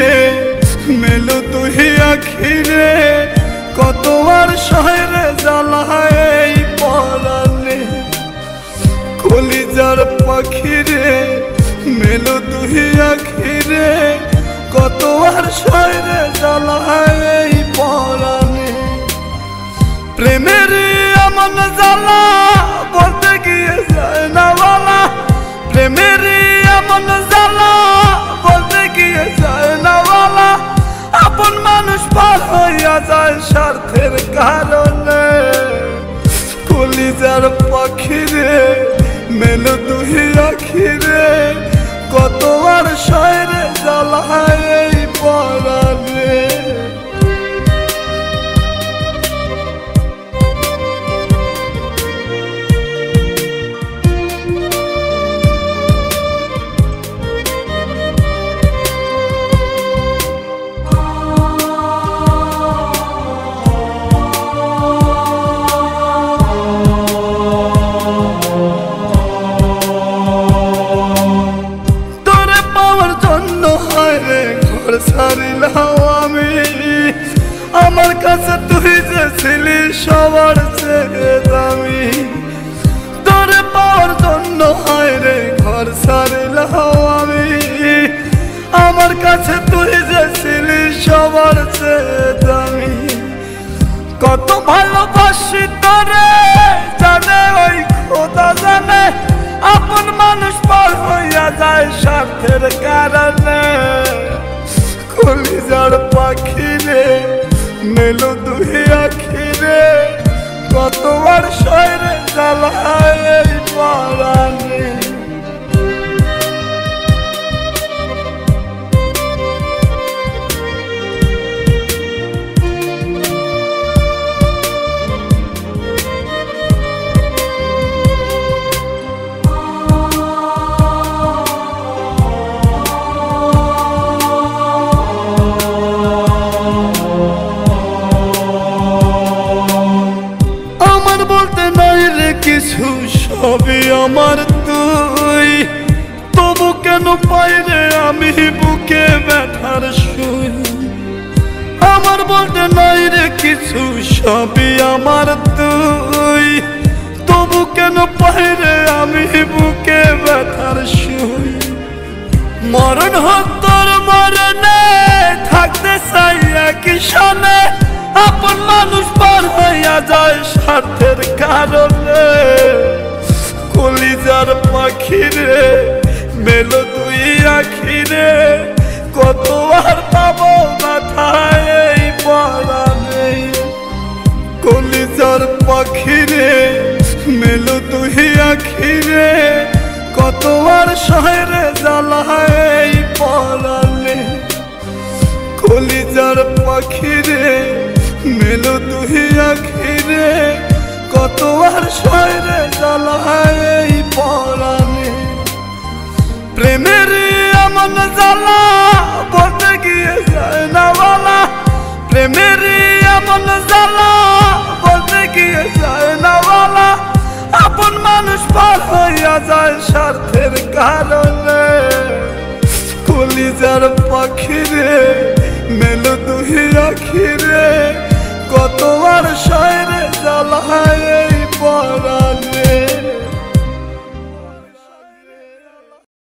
রে মেলো তুই আখি রে কত আর শহরে জ্বালায় এই পরাণে কলিজার পাখি রে মেলো তুই আখি রে কত আর শহরে জ্বালায় এই পরাণে প্রেমের এমন জ্বালা বলতে গিয়ে যায় না বলা প্রেমের এমন জ্বালা বলতে গিয়ে যায় না বলা আপন মানুষ পার হইয়া যায় স্বার্থের কারণে কলিজার পাখি রে মেলো তুই আখি রে কত আর শহরে জ্বালায় এই পরাণে ছাড়িলাম আমি আমার কাছে তুই যে ছিলি সবার চেয়ে দামি তোরে পাওয়ার জন্য হায় রে ঘর ছাড়িলাম আমি আমার কাছে তুই যে ছিলি সবার চেয়ে দামি কত ভালোবাসি তোরে জানে ওই খোদা জানে আপন মানুষ পার হইয়া যায় স্বার্থের কারণে কলিজার পাখি রে মেলো তুই আখি রে কত আর শহরে জ্বালায় এই পরাণে কিছু সবই আমার তুই তবু কেন পাই রে আমি বুকে ব্যথার সুই আমার বলতে নাই রে কিছু সবই আমার তুই তবু কেন পাই রে আমি বুকে ব্যথার সুই মরণ হোক তোর মরণে থাকতে চাই একই সনে আপন মানুষ পার হইয়া যায় স্বার্থের কারণে কলিজার পাখি রে মেলো তুই আখি রে কত আর পাবো মাথায় এই পরাণে কলিজার পাখি রে মেলো তুই আখি রে কত আর শহরে জ্বালায় এই পরাণে কলিজার পাখি রে মেলো তুই আখি রে কত আর শহরে জ্বালায় এই পরাণে প্রেমের এমন জ্বালা বলতে গিয়ে যায় না বলা প্রেমের এমন জ্বালা বলতে গিয়ে যায় না বলা আপন মানুষ পার হইয়া যায় স্বার্থের কারণে কলিজার পাখি রে মেলো তুই আখি রে কত আর